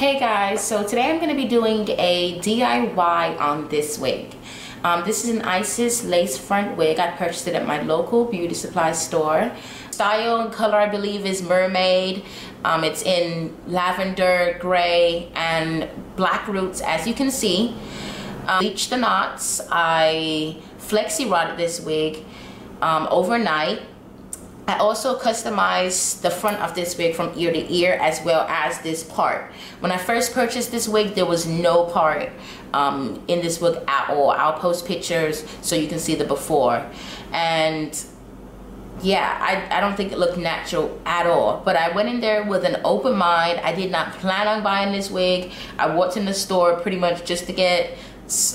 Hey guys, so today I'm going to be doing a DIY on this wig. This is an Isis lace front wig. I purchased it at my local beauty supply store. Style and color I believe is mermaid. It's in lavender, gray, and black roots as you can see. Bleached the knots. I flexi rodded this wig overnight. I also customized the front of this wig from ear to ear as well as this part. When I first purchased this wig, there was no part in this wig at all. I'll post pictures so you can see the before. And yeah, I don't think it looked natural at all. But I went in there with an open mind. I did not plan on buying this wig. I walked in the store pretty much just to get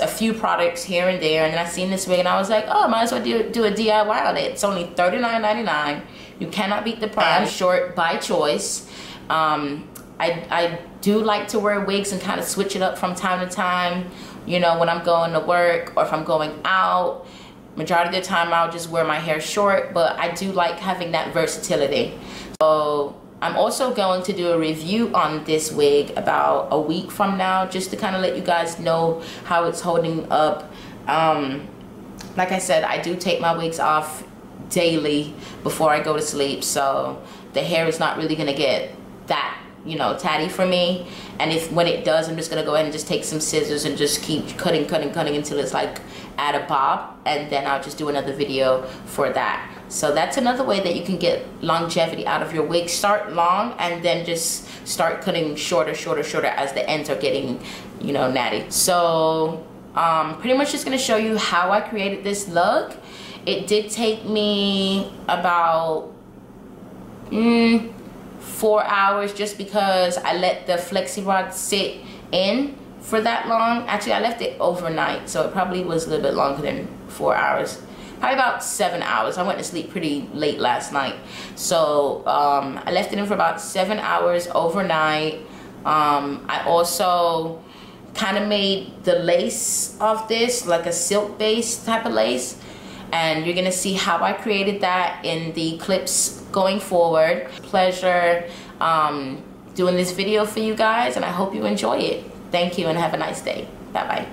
a few products here and there, and then I seen this wig and I was like, oh, might as well do a DIY on it. It's only $39.99. You cannot beat the price. I'm short by choice. I do like to wear wigs and kind of switch it up from time to time, you know, when I'm going to work or if I'm going out. Majority of the time I'll just wear my hair short, but I do like having that versatility. So I'm also going to do a review on this wig about a week from now, just to kind of let you guys know how it's holding up. Like I said, I do take my wigs off daily before I go to sleep, so the hair is not really gonna get that, you know, tatty for me. And when it does, I'm just gonna go ahead and just take some scissors and just keep cutting until it's like at a bob, and then I'll just do another video for that. So that's another way that you can get longevity out of your wig. Start long and then just start cutting shorter as the ends are getting, you know, natty. So pretty much just gonna show you how I created this look. It did take me about 4 hours just because I let the flexi rod sit in for that long. Actually, I left it overnight, so it probably was a little bit longer than 4 hours. Probably about 7 hours. I went to sleep pretty late last night. So I left it in for about 7 hours overnight. I also kind of made the lace of this like a silk base type of lace. And you're gonna see how I created that in the clips going forward. Pleasure doing this video for you guys, and I hope you enjoy it. Thank you and have a nice day. Bye-bye.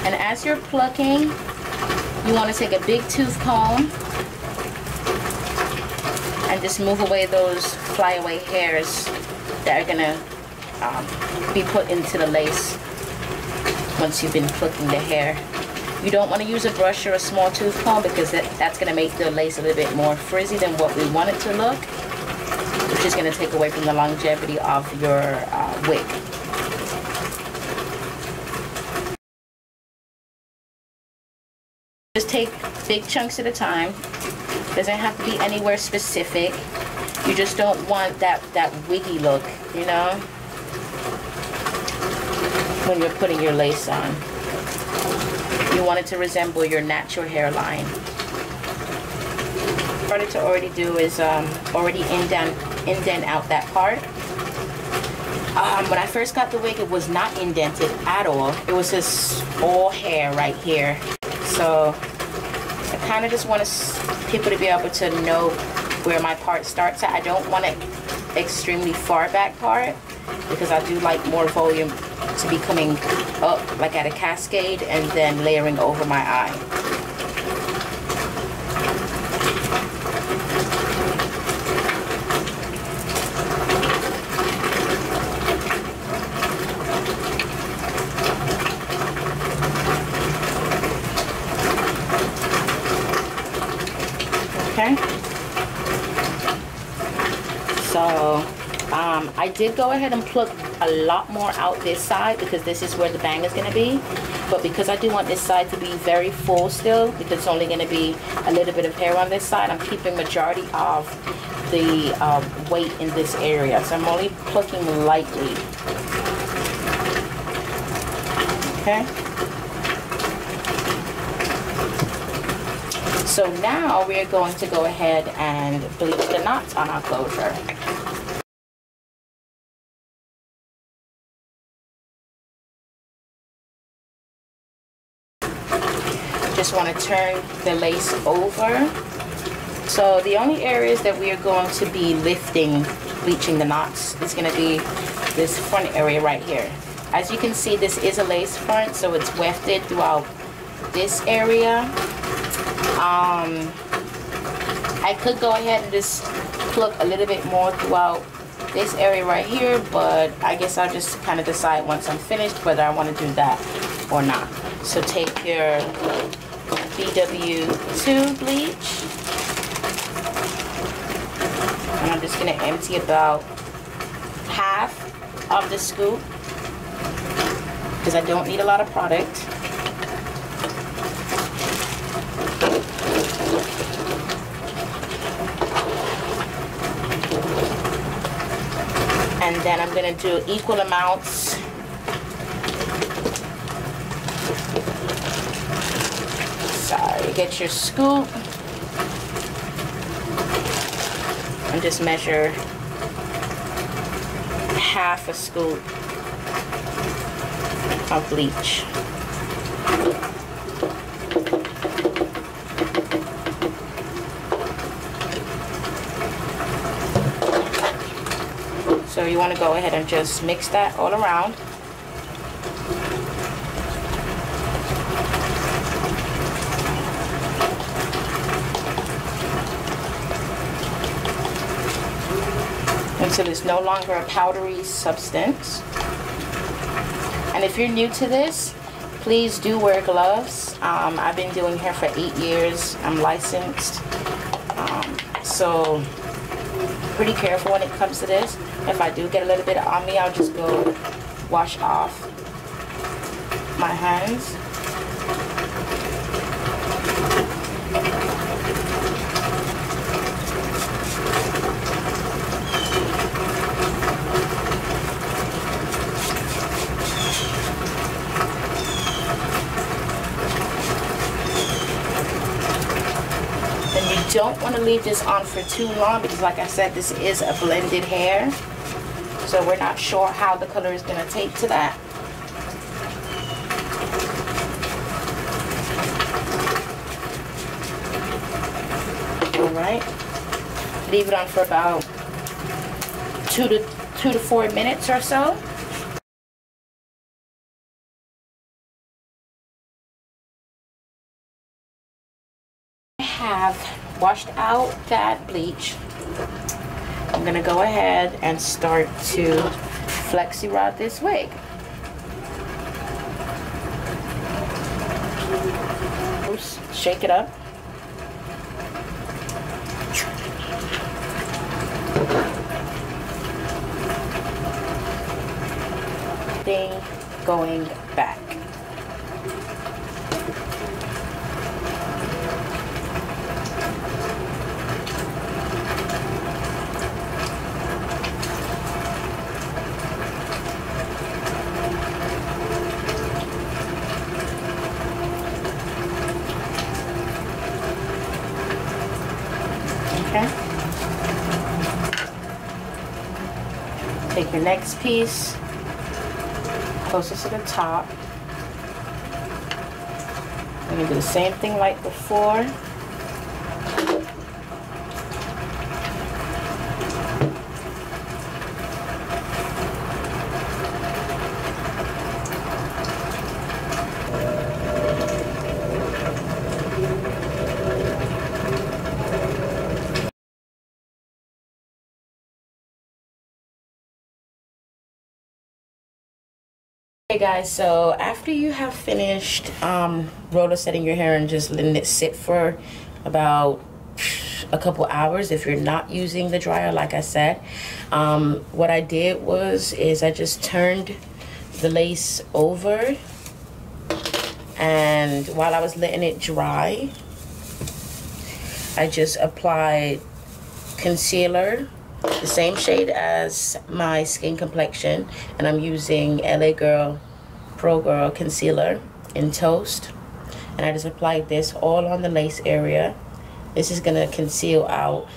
And as you're plucking, you want to take a big tooth comb and just move away those flyaway hairs that are gonna be put into the lace once you've been plucking the hair. You don't want to use a brush or a small tooth comb because that's gonna make the lace a little bit more frizzy than what we want it to look, which is gonna take away from the longevity of your wig. Just take big chunks at a time. Doesn't have to be anywhere specific. You just don't want that wiggy look, you know, when you're putting your lace on. You want it to resemble your natural hairline. What I started to already do is already indent out that part. When I first got the wig, it was not indented at all. It was just all hair right here. So I kind of just want people to be able to know where my part starts at. I don't want it extremely far back part because I do like more volume to be coming up like at a cascade and then layering over my eye. Okay, so I did go ahead and pluck a lot more out this side because this is where the bang is going to be. But because I do want this side to be very full still, because it's only going to be a little bit of hair on this side, I'm keeping majority of the weight in this area. So I'm only plucking lightly. Okay. So now we're going to go ahead and bleach the knots on our closure. Just want to turn the lace over. So the only areas that we are going to be bleaching the knots is going to be this front area right here. As you can see, this is a lace front, so it's wefted throughout this area. I could go ahead and just pluck a little bit more throughout this area right here, but I guess I'll just kind of decide once I'm finished whether I want to do that or not. So take your BW2 bleach, and I'm just going to empty about half of the scoop because I don't need a lot of product. And then I'm going to do equal amounts get your scoop and just measure half a scoop of bleach. So you want to go ahead and just mix that all around. Until it's no longer a powdery substance. And if you're new to this, please do wear gloves. I've been doing hair for 8 years. I'm licensed. So pretty careful when it comes to this. If I do get a little bit on me, I'll just go wash off my hands. Don't want to leave this on for too long because, like I said, this is a blended hair, so we're not sure how the color is going to take to that. Alright, leave it on for about 2 to 4 minutes or so. Have washed out that bleach. I'm gonna go ahead and start to flexi rod this wig. Shake it up. Thing going back. Okay. Take your next piece, closest to the top. We're gonna do the same thing like before. Hey guys, so after you have finished roller setting your hair and just letting it sit for about a couple hours, if you're not using the dryer, like I said, what I did is I just turned the lace over, and while I was letting it dry, I just applied concealer, the same shade as my skin complexion, and I'm using LA Girl Pro Girl concealer in Toast, and I just applied this all on the lace area. This is gonna conceal out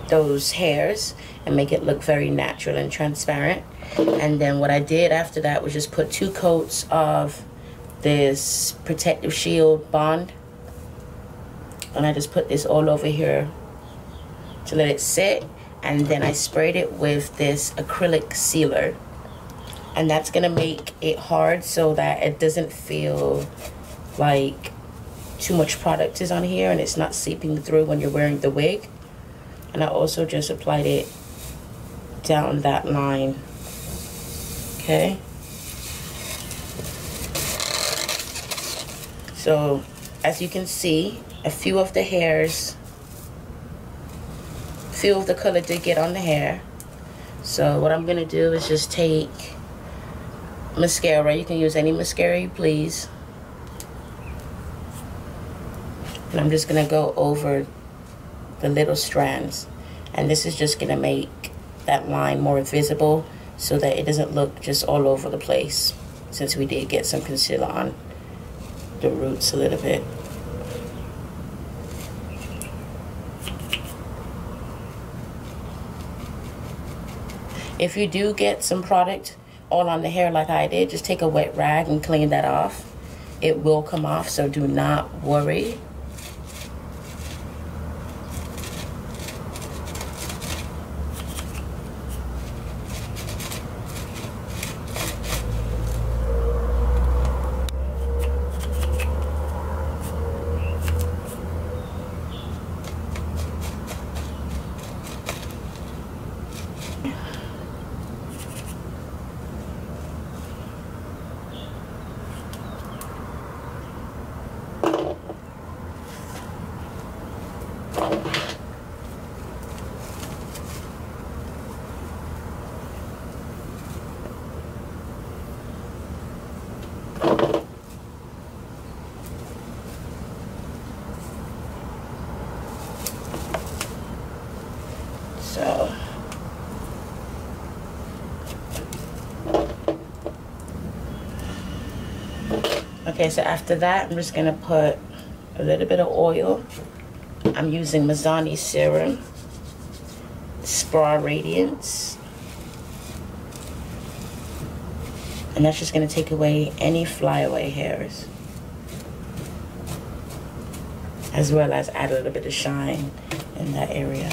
those hairs and make it look very natural and transparent. And then what I did after that was just put 2 coats of this protective shield bond, and I just put this all over here to let it sit. And then I sprayed it with this acrylic sealer, and that's gonna make it hard so that it doesn't feel like too much product is on here and it's not seeping through when you're wearing the wig. And I also just applied it down that line. Okay, so as you can see, a few of the color did get on the hair. So what I'm gonna do is just take mascara. You can use any mascara you please, and I'm just gonna go over the little strands, and this is just gonna make that line more visible so that it doesn't look just all over the place, since we did get some concealer on the roots a little bit. If you do get some product all on the hair like I did, just take a wet rag and clean that off. It will come off, so do not worry. So okay, so after that, I'm just gonna put a little bit of oil. I'm using Mizani Serum Spa Radiance, and that's just gonna take away any flyaway hairs, as well as add a little bit of shine in that area.